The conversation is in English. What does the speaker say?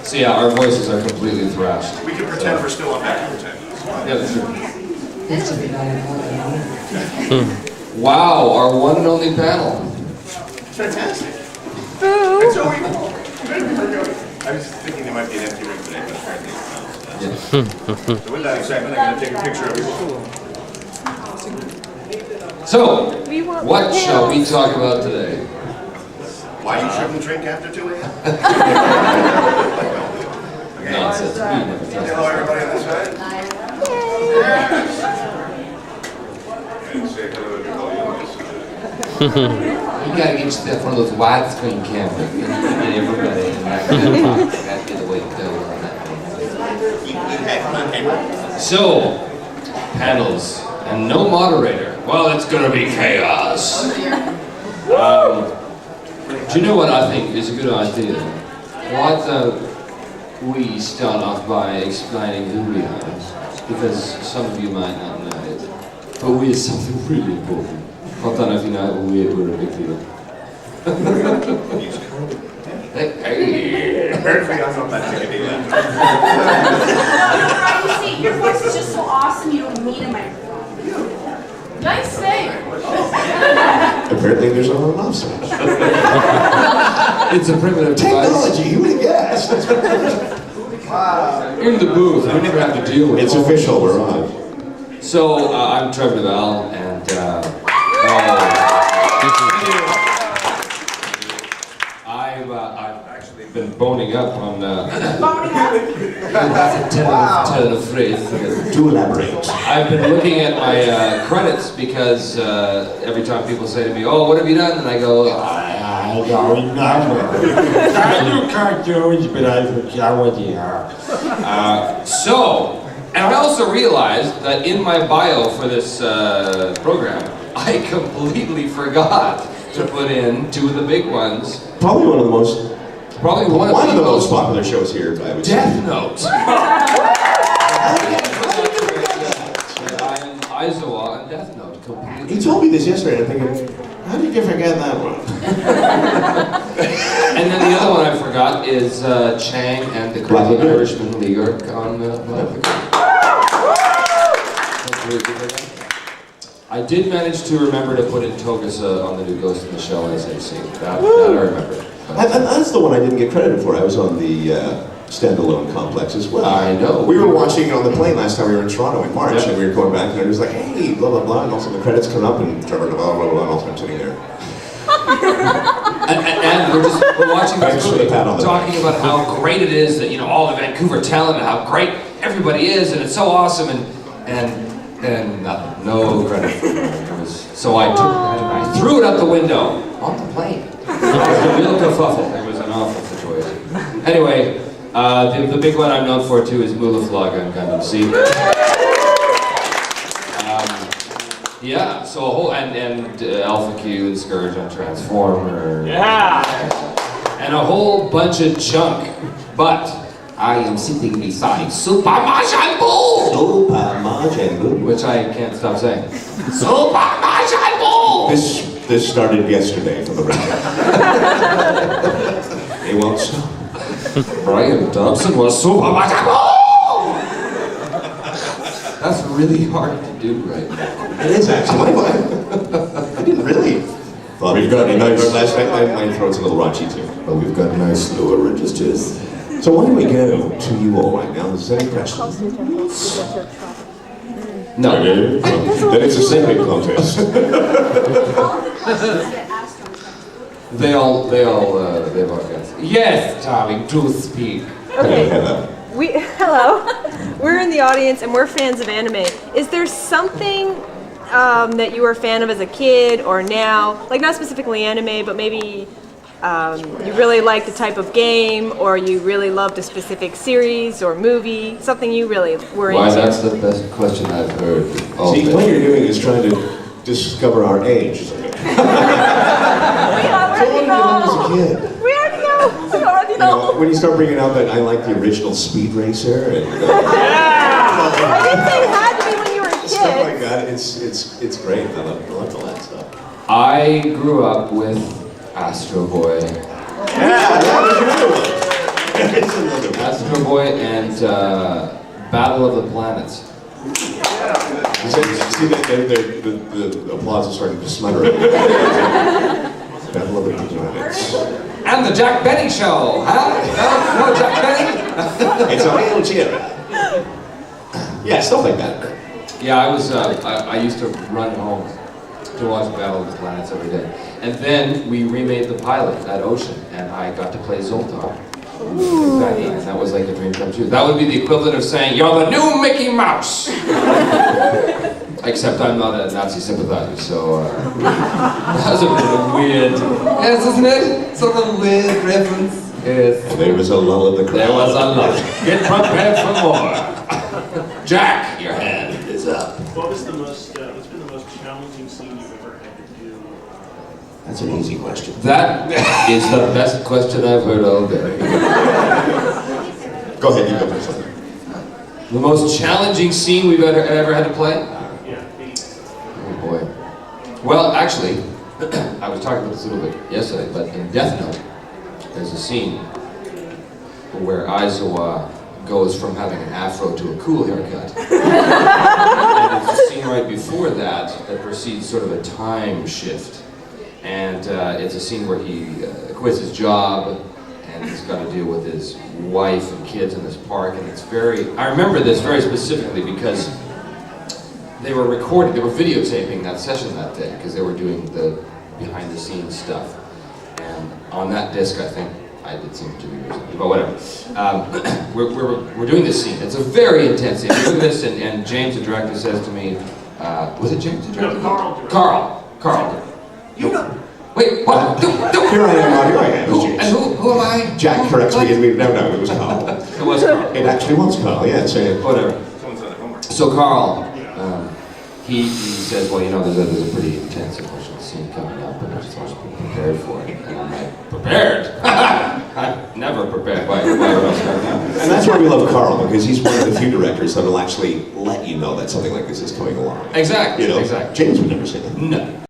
So yeah, our voices are completely thrashed. We can pretend we're still on Vancouver. Yeah, sure. Wow, our one and only panel. Fantastic. It's so cool. I was thinking there might be an empty room today, but apparently it's not. Yeah. So with that excitement, I'm going to take a picture of you. So, what shall we talk about today? Why you shouldn't drink after 2 a.m.? Okay. Nonsense. Hello, everybody on this side. And say hello to all you on this side. You gotta get yourself one of those widescreen cameras. You get everybody in that box. That'd be the way to go on that. So, panels and no moderator. Well, it's gonna be chaos. Do you know what I think is a good idea? Why don't we start off by explaining who we are? Because some of you might not know it. But we are something really important. I don't know if you know, but we're a big deal. I'm not that tickety left. Your voice is just so awesome, you don't need a microphone. Nice thing. Apparently there's a on-off switch. It's a primitive Technology, who would have guessed? In the booth, we never have to deal with It's official, we're on. So, I'm Trevor Devall, and I've actually been boning up on telling a phrase. To elaborate. I've been looking at my credits because every time people say to me, "Oh, what have you done?" and I go, I don't know. I do cartoons, but I forget what they are. And I also realized that in my bio for this program, I completely forgot to put in two of the big ones. Probably one of the most Popular popular shows here, I would say. Death Note. I am Aizawa and Death Note completely. He told me this yesterday, and I'm thinking, how did you forget that one? And then the other one I forgot is Chang and the Crazy Irishman Leaguer on I did manage to remember to put in Togasa on the new Ghost in the Shell SAC. That I remember. And that's the one I didn't get credited for. I was on the standalone complex as well. I know. We were watching it on the plane last time we were in Toronto in March, Yep. and we were going back, and it was like, hey, blah, blah, blah, and also the credits come up, and Trevor, blah, blah, blah, and also I'm sitting there. and we're watching this Thanks for movie, the pat on the talking about how great it is that, all the Vancouver talent and how great everybody is, and it's so awesome, and nothing, no credit. So I threw it out the window on the plane. It was a real kerfuffle. It was an awful situation. Anyway, the big one I'm known for too is Mulaflaga and Gundam Seed. Yeah, so a whole and Alpha Q and Scourge on Transformer. Yeah! And a whole bunch of junk. But I am sitting beside Super Majin Buu! Super Majin Buu. Which I can't stop saying. Super Majin Buu! This started yesterday for the record. They won't stop. Brian Dobson was Super Majin Buu! That's really hard to do right now. It is actually. I didn't really. Thought we've got nice. Last night my throat's a little raunchy too. But we've got nice lower registers. So why don't we go to you all right now? Is there any questions? No. Okay. Then it's a singing contest. They all guess. Yes, darling, do speak. Okay. Hello. We're in the audience and we're fans of anime. Is there something that you were a fan of as a kid or now, like not specifically anime, but maybe you really liked the type of game, or you really loved a specific series or movie, something you really were into? Why, that's the best question I've heard. See, what you're doing is trying to discover our age. We already know. As a kid. We already know. We already know. When you start bringing out that I like the original Speed Racer and I didn't say it had to be when you were a kid. stuff like that, it's great. I love all that stuff. I grew up with Astro Boy. Yeah, that was your one. Astro Boy and Battle of the Planets. See, the applause is starting to smother. Battle of the Planets. And the Jack Benny Show, huh? No Jack Benny? It's a real Jim. Yeah, stuff like that. Yeah, I used to run home to watch Battle of the Planets every day. And then we remade the pilot at Ocean, and I got to play Zoltar. Exactly, and that was like a dream come true. That would be the equivalent of saying, "You're the new Mickey Mouse!" Except I'm not a Nazi sympathizer, so that was a bit of a weird... Yes, isn't it? Sort of a weird reference. Yes. And there was a lull in the crowd. There was a lull. Get prepared for more. Jack, your hand is up. What's been the most challenging scene you've ever had to do? That's an easy question. That is the best question I've heard all day. Go ahead, you go first. The most challenging scene we've ever had to play? Yeah, please. Oh boy. Well, actually, I was talking about this a little bit yesterday, but in Death Note, there's a scene where Aizawa goes from having an afro to a cool haircut. And there's a scene right before that precedes sort of a time shift. And it's a scene where he quits his job and he's got to deal with his wife and kids in this park. And it's I remember this very specifically because they were videotaping that session that day because they were doing the behind the scenes stuff. And on that disc, I think I did some interview or something, but whatever. We're doing this scene. It's a very intense scene. We're doing this, and James, the director, says to me, was it James, the director? No, Carl. You know. Wait, what? Here I am, it's James. And who am I? Jack corrects me, and no, it was Carl. It was Carl. It actually was Carl, yeah. So, Whatever. Someone's done their homework. So Carl, he says, well, you know, there's a pretty intense emotional scene coming up, and I'm supposed to be prepared for it. And I'm like, prepared? I'm never prepared. Why would I start now? and that's why we love Carl, because he's one of the few directors that will actually let you know that something like this is coming along. Exactly. You know, Exactly. James would never say that. No.